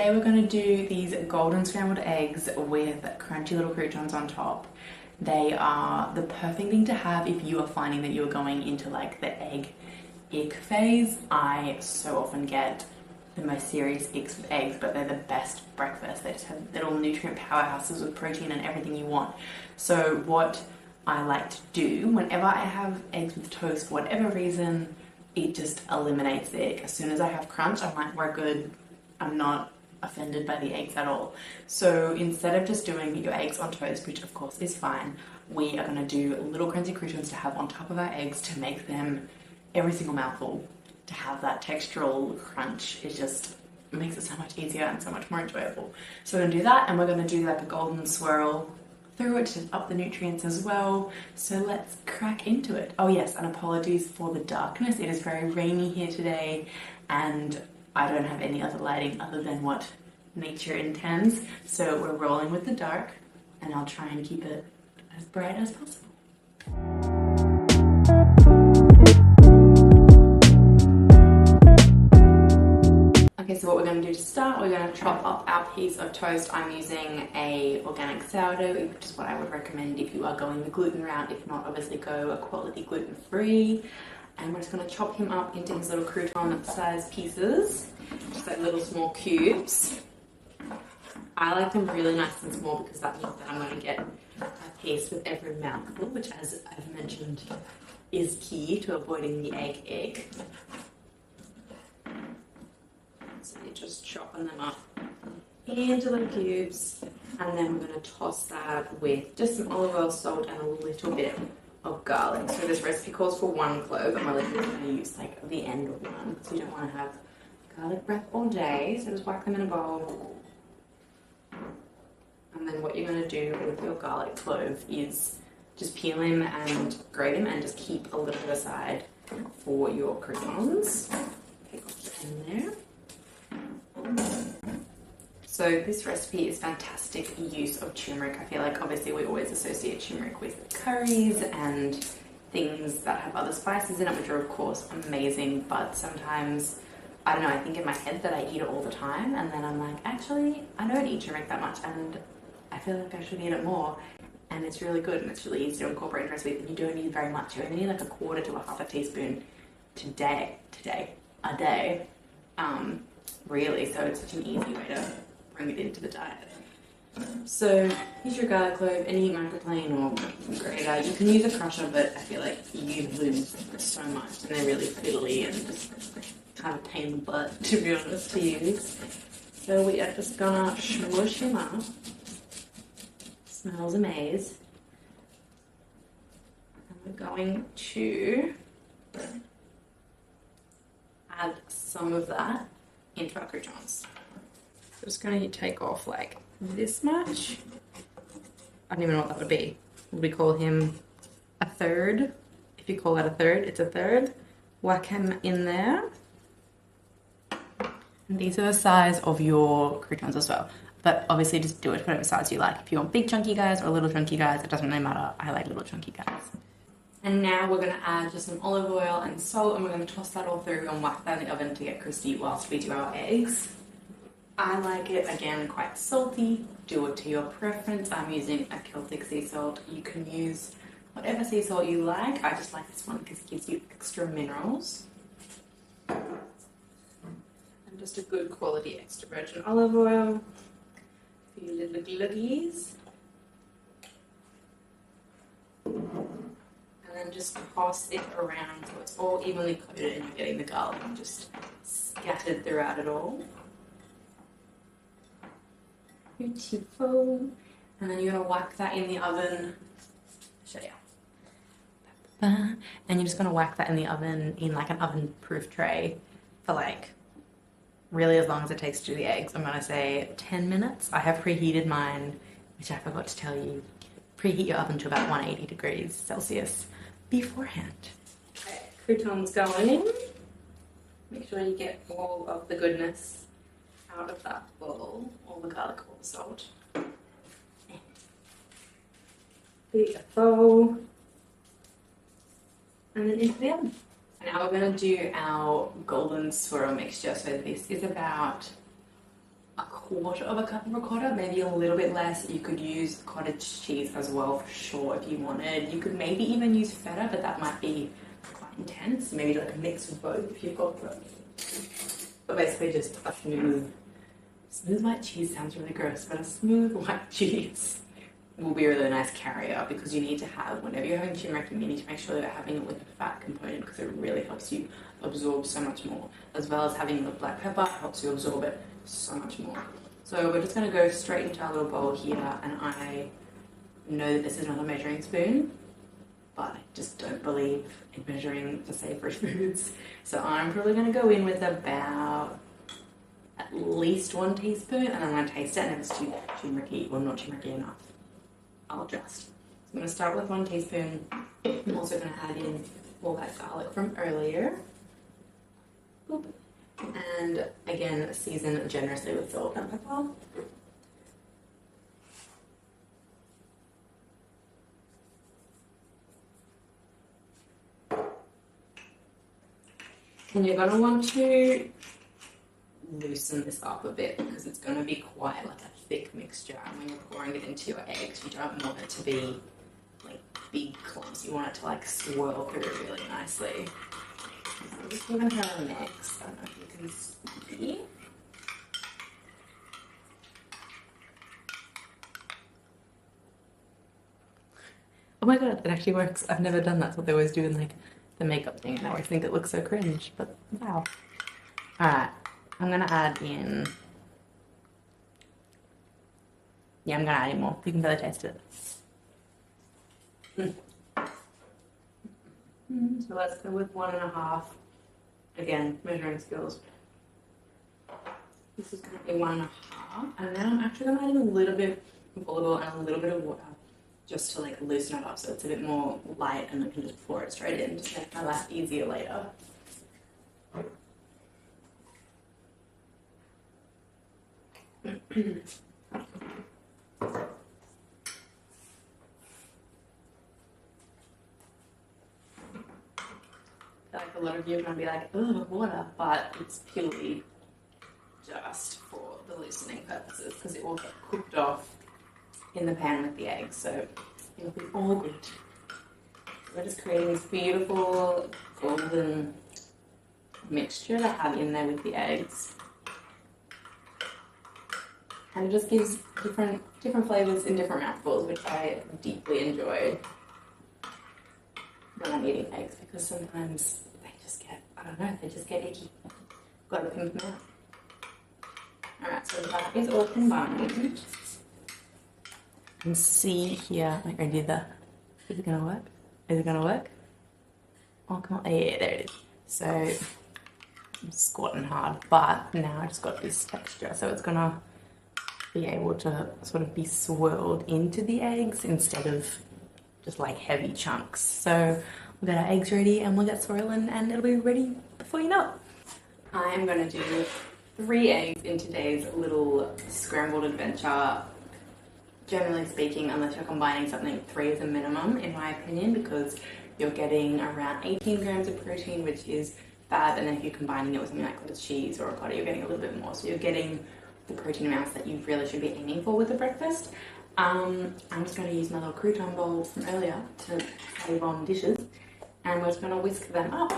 today we're going to do these golden scrambled eggs with crunchy little croutons on top. They are the perfect thing to have if you are finding that you're going into like the egg ick phase. I so often get the most serious icks with eggs, but they're the best breakfast. They just have little nutrient powerhouses with protein and everything you want. So what I like to do whenever I have eggs with toast, for whatever reason, it just eliminates the ick. As soon as I have crunch, I'm like, we're good. I'm not offended by the eggs at all. So instead of just doing your eggs on toast, which of course is fine, we are going to do little crunchy croutons to have on top of our eggs to make them every single mouthful, to have that textural crunch. It just makes it so much easier and so much more enjoyable. So we're going to do that, and we're going to do like a golden swirl through it to up the nutrients as well. So let's crack into it. Oh yes, and apologies for the darkness. It is very rainy here today, and I don't have any other lighting other than what nature intends. So we're rolling with the dark, and I'll try and keep it as bright as possible. Okay, so what we're going to do to start, we're going to chop up our piece of toast. I'm using a organic sourdough, which is what I would recommend if you are going the gluten route. If not, obviously go a quality gluten-free. And we're just going to chop him up into his little crouton-sized pieces, just like little small cubes. I like them really nice and small because that means that I'm going to get a piece with every mouthful, which, as I've mentioned, is key to avoiding the egg ick. So you're just chopping them up into little cubes, and then we're going to toss that with just some olive oil, salt, and a little bit of garlic. So this recipe calls for 1 clove, and we're going to use like the end of one because you don't want to have garlic breath all day. So just whack them in a bowl. And then what you're going to do with your garlic clove is just peel him and grate him and just keep a little bit aside for your croutons. Take off the end there. So this recipe is fantastic use of turmeric. I feel like obviously we always associate turmeric with curries and things that have other spices in it, which are of course amazing, but sometimes, I don't know, I think in my head that I eat it all the time, and then I'm like, actually, I don't eat turmeric that much, and I feel like I should eat it more, and it's really good, and it's really easy to incorporate in recipes, and you don't need very much. You only need like 1/4 to 1/2 teaspoon a day, really, so it's such an easy way to bring it into the diet. So use your garlic clove, any microplane or grater. You can use a crusher, but I feel like you lose so much, and they're really fiddly and just kind of pain in the butt, to be honest, to use. So we are just gonna smush him up. Smells amazing. And we're going to add some of that into our croutons. So just going to take off like this much. I don't even know what that would be. Would we call him a third? If you call that a third, it's a third. Whack him in there. And these are the size of your croutons as well. But obviously just do it whatever size you like. If you want big chunky guys or little chunky guys, it doesn't really matter. I like little chunky guys. And now we're going to add just some olive oil and salt, and we're going to toss that all through and whack that in the oven to get crispy whilst we do our eggs. I like it, again, quite salty. Do it to your preference. I'm using a Celtic sea salt. You can use whatever sea salt you like. I just like this one because it gives you extra minerals. And just a good quality extra virgin olive oil. A few little gluggies. And then just toss it around so it's all evenly coated and you're getting the garlic just scattered throughout it all. Beautiful. And then you're going to whack that in the oven. Show you. And you're just going to whack that in the oven in like an oven-proof tray for like really as long as it takes to do the eggs. I'm going to say 10 minutes. I have preheated mine, which I forgot to tell you. Preheat your oven to about 180 degrees Celsius beforehand. Okay, croutons going. Make sure you get all of the goodness out of that bowl, all the garlic, all the salt. Beautiful. And then into the oven. Now we're going to do our golden swirl mixture. So this is about a quarter of a cup of ricotta, maybe a little bit less. You could use cottage cheese as well for sure if you wanted. You could maybe even use feta, but that might be quite intense. Maybe like a mix of both if you've got both. But basically just a smooth white cheese sounds really gross, but a smooth white cheese will be a really nice carrier, because you need to have, whenever you're having turmeric, you need to make sure that you're having it with the fat component, because it really helps you absorb so much more, as well as having the black pepper helps you absorb it so much more. So we're just going to go straight into our little bowl here, and I know that this is not a measuring spoon, but I just don't believe in measuring for savoury foods. So I'm probably going to go in with about at least 1 teaspoon, and I'm going to taste it, and if it's too turmeric-y or not turmeric-y enough, I'll adjust. So I'm going to start with 1 teaspoon. I'm also going to add in all that garlic from earlier. Boop. And again, season generously with salt and pepper. And you're going to want to loosen this up a bit, because it's going to be quite like a thick mixture, and when you're pouring it into your eggs, you don't want it to be like big clumps. You want it to like swirl through really nicely. So I'm just giving her a mix. I don't know if you can see. Oh my god, it actually works. I've never done that. That's what they always do in like the makeup thing, and I always think it looks so cringe, but wow. Alright, I'm gonna add in. Yeah, I'm gonna add in more. You can really taste it. So let's go with 1.5. Again, measuring skills. This is gonna be 1.5, and then I'm actually gonna add in a little bit of olive oil and a little bit of water, just to like loosen it up so it's a bit more light, and I can just pour it straight in to make my life easier later. Like a lot of you are going to be like, oh, water, but it's purely just for the loosening purposes, because it will get cooked off in the pan with the eggs, so it'll be all good. We're just creating this beautiful golden mixture to have in there with the eggs, and it just gives different flavors in different mouthfuls, which I deeply enjoy when I'm eating eggs, because sometimes they just get, I don't know, they just get icky. Got to pimp them out. Alright, so that is all combined. And see here, like I did that. Is it gonna work? Is it gonna work? Oh, come on. Yeah, there it is. So I'm squatting hard, but now I just got this texture, so it's gonna be able to sort of be swirled into the eggs instead of just like heavy chunks. So we'll get our eggs ready and we'll get swirling, and it'll be ready before you know it. I'm going to do 3 eggs in today's little scrambled adventure. Generally speaking, unless you're combining something, 3 is a minimum in my opinion, because you're getting around 18 grams of protein, which is fab, and then if you're combining it with something like cottage cheese or ricotta, you're getting a little bit more. So you're getting the protein amounts that you really should be aiming for with the breakfast. I'm just going to use my little crouton bowl from earlier to save on dishes, and we're just going to whisk them up.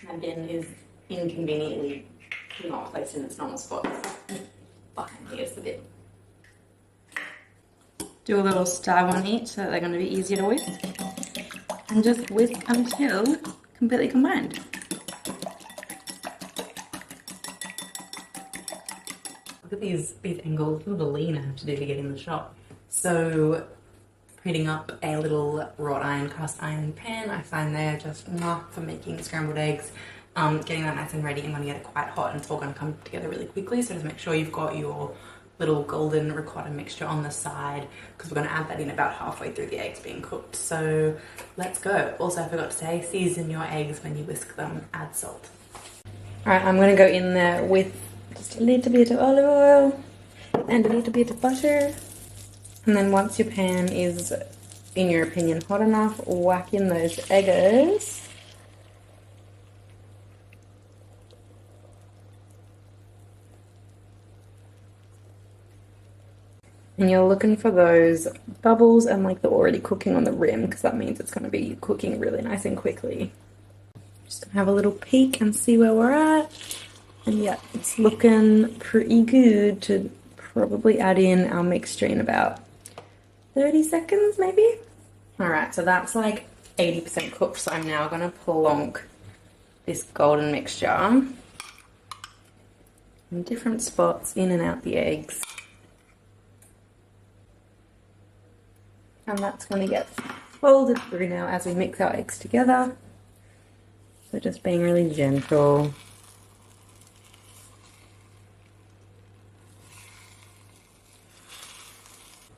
My bin is inconveniently not placed in its normal spot. Behind me is the bit. Do a little stab on each so that they're going to be easier to whisk, and just whisk until completely combined. Look at these angles, look at the lean I have to do to get in the shot. So heating up a little wrought iron, cast iron pan, I find they're just enough for making scrambled eggs. Getting that nice and ready, and when you get it quite hot, and it's all going to come together really quickly, so just make sure you've got your little golden ricotta mixture on the side, because we're going to add that in about halfway through the eggs being cooked. So let's go. Also, I forgot to say, season your eggs when you whisk them, add salt. Alright, I'm going to go in there with just a little bit of olive oil and a little bit of butter, and then once your pan is, in your opinion, hot enough, whack in those eggers. And you're looking for those bubbles and like the already cooking on the rim, because that means it's going to be cooking really nice and quickly. Just gonna have a little peek and see where we're at. And yeah, it's looking pretty good to probably add in our mixture in about 30 seconds maybe. All right, so that's like 80% cooked. So I'm now gonna plonk this golden mixture in different spots in and out the eggs. And that's gonna get folded through now as we mix our eggs together. So just being really gentle.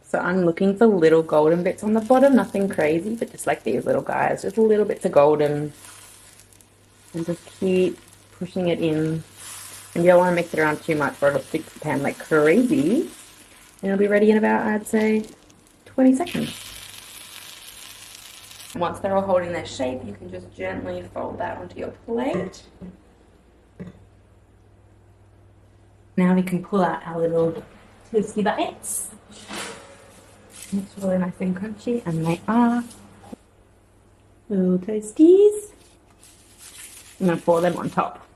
So I'm looking for little golden bits on the bottom, nothing crazy, but just like these little guys, just little bits of golden. And just keep pushing it in. And you don't want to mix it around too much or it'll stick to the pan like crazy. And it'll be ready in about, I'd say, 20 seconds. Once they're all holding their shape, you can just gently fold that onto your plate. Now we can pull out our little toasty bites. It's really nice and crunchy, and they are little toasties. I'm going to pour them on top.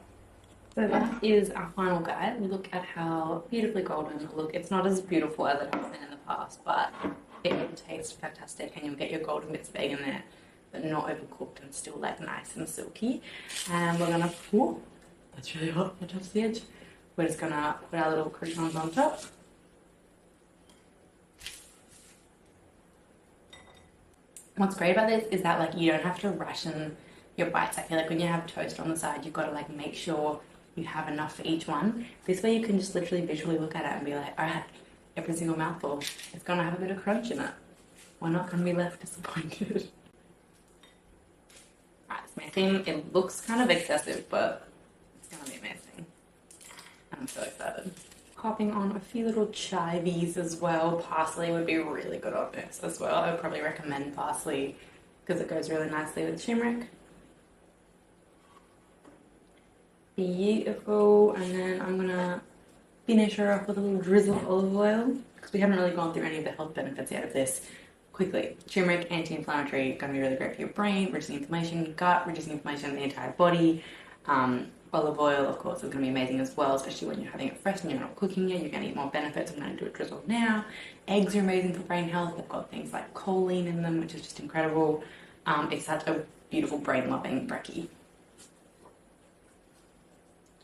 So that is our final guide. We look at how beautifully golden it looks. It's not as beautiful as it has been in the past, but it will taste fantastic, and you'll get your golden bits of egg in there, but not overcooked and still like nice and silky. And we're going to pour. That's really hot. I touched the edge. We're just going to put our little croutons on top. What's great about this is that like you don't have to ration your bites. I feel like when you have toast on the side, you've got to like make sure you have enough for each one. This way you can just literally visually look at it and be like, all right, every single mouthful, it's gonna have a bit of crunch in it. We're not gonna be left disappointed. Alright, it's amazing. It looks kind of excessive, but it's gonna be amazing. I'm so excited. Popping on a few little chivies as well. Parsley would be really good on this as well. I would probably recommend parsley because it goes really nicely with turmeric. Beautiful. And then I'm gonna finish her off with a little drizzle of olive oil because we haven't really gone through any of the health benefits yet of this. Quickly, turmeric, anti-inflammatory, going to be really great for your brain, reducing inflammation, gut, reducing inflammation in the entire body. Olive oil, of course, is going to be amazing as well, especially when you're having it fresh and you're not cooking it. You're going to get more benefits. I'm going to do a drizzle now. Eggs are amazing for brain health. They've got things like choline in them, which is just incredible. It's such a beautiful brain-loving brekky.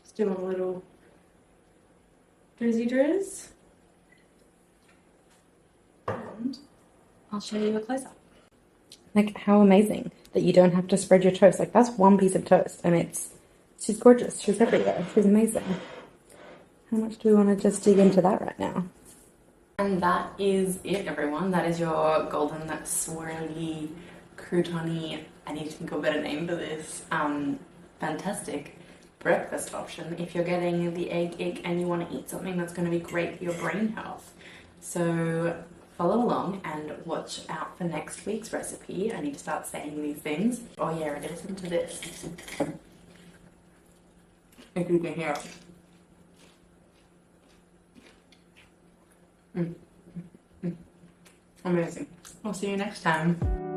Just do a little drizzy. And I'll show you a close-up. Like, how amazing that you don't have to spread your toast. Like, that's one piece of toast, and she's gorgeous. She's everywhere. She's amazing. How much do we want to just dig into that right now? And that is it, everyone. That is your golden, that swirly, croutony, I need to think of a better name for this, fantastic breakfast option if you're getting the egg ick and you want to eat something that's going to be great for your brain health. So follow along and watch out for next week's recipe. I need to start saying these things. Oh yeah, listen to this. If you can hear it. Amazing. I'll see you next time.